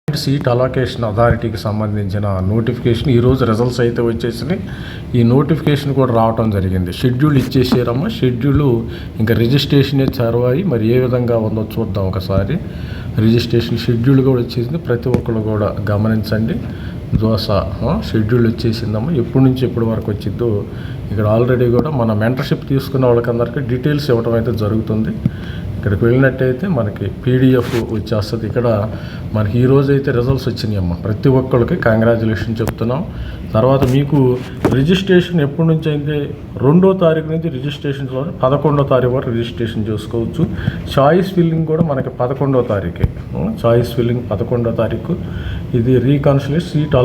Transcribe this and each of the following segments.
Seat allocation అథారిటీకి సంబంధించిన notification ఈరోజు results అయితే వచ్చేసినాయి. ఈ నోటిఫికేషన్ కూడా రావడం జరిగింది. షెడ్యూల్ ఇచ్చేసారమ్మా. షెడ్యూల్ ఇంకా రిజిస్ట్రేషనే చరవాయి. మరి ఏ విధంగా ఉందో చూద్దాం ఒకసారి. రిజిస్ట్రేషన్ షెడ్యూల్ కూడా వచ్చేసింది. ప్రతి ఒక్కరు కూడా గమనించండి. షెడ్యూల్ వచ్చేసిందమ్మా. ఎప్పటి నుంచి ఎప్పటి వరకు వచ్చిందో ఇక్కడ ఆల్రెడీ కూడా మన మెంటర్షిప్ తీసుకున్న వాళ్ళకందరికీ డీటెయిల్స్ ఇవ్వడం అయితే జరుగుతుంది. ఇక్కడికి వెళ్ళినట్టయితే మనకి పీడిఎఫ్ వచ్చేస్తుంది. ఇక్కడ మనకి ఈరోజు అయితే రిజల్ట్స్ వచ్చినాయి అమ్మ. ప్రతి ఒక్కరికి కంగ్రాచులేషన్ చెప్తున్నాం. తర్వాత మీకు రిజిస్ట్రేషన్ ఎప్పటి నుంచి అయితే 2వ తారీఖు నుంచి రిజిస్ట్రేషన్ 11వ తారీఖు వరకు రిజిస్ట్రేషన్ చేసుకోవచ్చు. చాయిస్ ఫిల్లింగ్ కూడా మనకి 11వ తారీఖే. చాయిస్ ఫిల్లింగ్ 11వ తారీఖు. ఇది రీకన్సిలేషన్ సీట్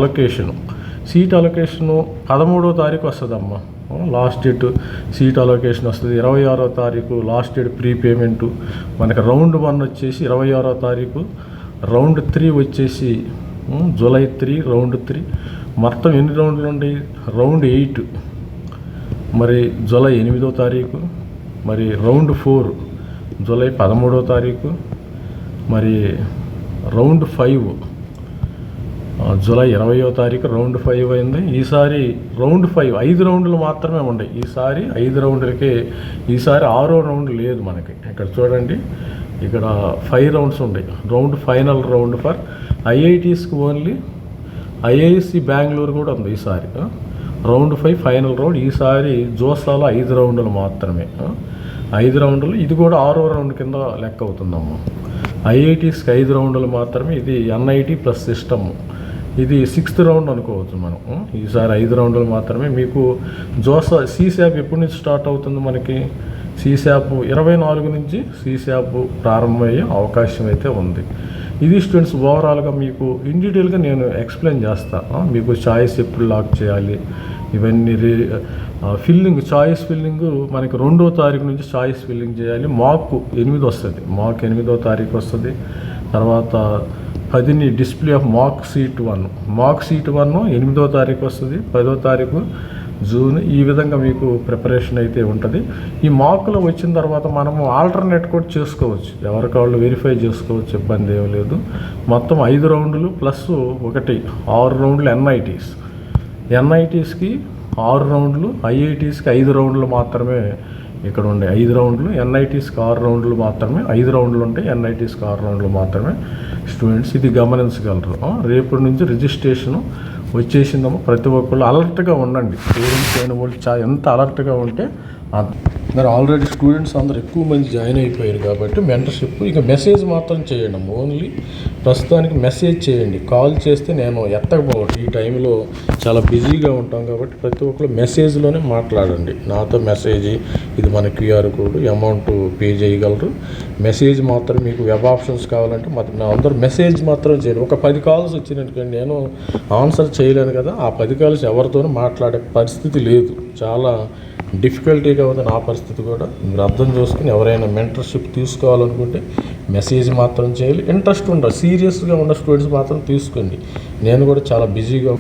అలొకేషను 13వ తారీఖు వస్తుందమ్మా. లాస్ట్ డేట్ సీట్ అలొకేషన్ వస్తుంది. 26వ తారీఖు లాస్ట్ డేట్ ప్రీపేమెంటు. మనకి రౌండ్ 1 వచ్చేసి 26వ తారీఖు. రౌండ్ 3 వచ్చేసి జూలై 3 రౌండ్ 3. మొత్తం ఎన్ని రౌండ్లు ఉంటాయి? రౌండ్ 8 మరి జూలై 8వ తారీఖు. మరి రౌండ్ 4 జూలై 13వ తారీఖు. మరి రౌండ్ 5 జూలై 20వ తారీఖు. రౌండ్ 5 అయింది. ఈసారి రౌండ్ 5 రౌండ్లు మాత్రమే ఉన్నాయి. ఈసారి 5 రౌండ్లకే. ఈసారి 6వ రౌండ్ లేదు మనకి. ఇక్కడ చూడండి, ఇక్కడ 5 రౌండ్స్ ఉన్నాయి. ఫైనల్ రౌండ్ ఫర్ ఐఐటీస్కి ఓన్లీ. ఐఐసి బెంగళూరు కూడా ఉంది ఈసారి. Round 5 final round. ఈసారి జోసాలో 5 రౌండ్లు మాత్రమే. 5 రౌండ్లు. ఇది కూడా 6వ రౌండ్ కింద లెక్క అవుతుందమ్మా. ఐఐటీస్కి 5 రౌండ్లు మాత్రమే. ఇది ఎన్ఐటి ప్లస్ సిస్టమ్. ఇది 6th రౌండ్ అనుకోవచ్చు మనం. ఈసారి 5 రౌండ్లు మాత్రమే. మీకు సీశాప్ ఎప్పటి నుంచి స్టార్ట్ అవుతుంది మనకి? సీశాప్ 24 నుంచి సీశాప్ ప్రారంభమయ్యే అవకాశం అయితే ఉంది. ఇది స్టూడెంట్స్ ఓవరాల్గా మీకు ఇన్ డీటెయిల్గా నేను ఎక్స్ప్లెయిన్ చేస్తాను. మీకు చాయిస్ ఎప్పుడు లాక్ చేయాలి ఇవన్నీ. చాయిస్ ఫిల్లింగ్ మనకి 2వ తారీఖు నుంచి చాయిస్ ఫిల్లింగ్ చేయాలి. మాక్ 8 వస్తుంది. మాక్ 8వ తారీఖు వస్తుంది. తర్వాత 10ని display of mock seat 1. Mock seat 1 8వ తారీఖు వస్తుంది. 10వ తారీఖు జూన్. ఈ విధంగా మీకు ప్రిపరేషన్ అయితే ఉంటుంది. ఈ మాక్లో వచ్చిన తర్వాత మనము ఆల్టర్నేట్ కూడా చేసుకోవచ్చు. ఎవరికి వాళ్ళు వెరిఫై చేసుకోవచ్చు. ఇబ్బంది ఏం లేదు. మొత్తం 5 రౌండ్లు ప్లస్ 1 6 రౌండ్లు ఎన్ఐటీస్కి 6 రౌండ్లు. ఐఐటీస్కి 5 రౌండ్లు మాత్రమే ఇక్కడ ఉండే. 5 రౌండ్లు. ఎన్ఐటీస్కి 6 రౌండ్లు మాత్రమే. 5 రౌండ్లు ఉంటాయి. ఎన్ఐటీస్కి 6 రౌండ్లు మాత్రమే. స్టూడెంట్స్ ఇది గమనించగలరు. రేపటి నుంచి రిజిస్ట్రేషను వచ్చేసిందమ్మా. ప్రతి ఒక్కళ్ళు అలర్ట్గా ఉండండి. పేరెంట్స్ అయిన వాళ్ళు ఎంత అలర్ట్గా ఉంటే మరి ఆల్రెడీ స్టూడెంట్స్ అందరూ ఎక్కువ మంది జాయిన్ అయిపోయారు కాబట్టి మెంటర్షిప్ ఇక మెసేజ్ మాత్రం చేయండి. ఓన్లీ ప్రస్తుతానికి మెసేజ్ చేయండి. కాల్ చేస్తే నేను ఎత్తకపోవట్టు. ఈ టైంలో చాలా బిజీగా ఉంటాం కాబట్టి ప్రతి ఒక్కరు మెసేజ్లోనే మాట్లాడండి. నాతో మెసేజ్, ఇది మన క్యూఆర్ కోడ్, అమౌంట్ పే చేయగలరు. మెసేజ్ మాత్రం మీకు వెబ్ ఆప్షన్స్ కావాలంటే నా అందరూ మెసేజ్ మాత్రం చేయండి. ఒక 10 కాల్స్ వచ్చినట్టుగా నేను ఆన్సర్ చేయలేను కదా. ఆ 10 కాల్స్ ఎవరితోనూ మాట్లాడే పరిస్థితి లేదు. చాలా డిఫికల్టీగా ఉంది నా పరిస్థితి కూడా. మీరు అర్థం చేసుకుని ఎవరైనా మెంటర్షిప్ తీసుకోవాలనుకుంటే మెసేజ్ మాత్రం చేయాలి. ఇంట్రెస్ట్ ఉండాలి. సీరియస్గా ఉన్న స్టూడెంట్స్ మాత్రం తీసుకోండి. నేను కూడా చాలా బిజీగా.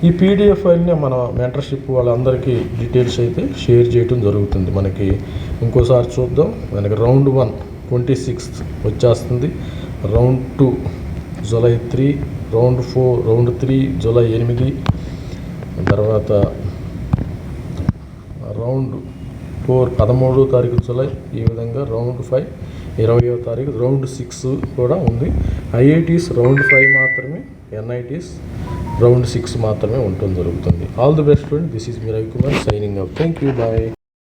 ఈ పీడిఎఫ్ ఫైల్ని మన మెంటర్షిప్ వాళ్ళందరికీ డీటెయిల్స్ అయితే షేర్ చేయడం జరుగుతుంది. మనకి ఇంకోసారి చూద్దాం. మనకి రౌండ్ 1 26th వచ్చేస్తుంది. Round 2 July 3. Round 4 round 3 July 8. తర్వాత రౌండ్ 4 13వ తారీఖు జూలై. ఈ విధంగా రౌండ్ 5 20వ తారీఖు. రౌండ్ 6 కూడా ఉంది. ఐఐటీస్ రౌండ్ 5 మాత్రమే. ఎన్ఐటీస్ రౌండ్ 6 మాత్రమే ఉండటం జరుగుతుంది. All the best friend. This is me Ravikumar signing off. Thank you. Bye.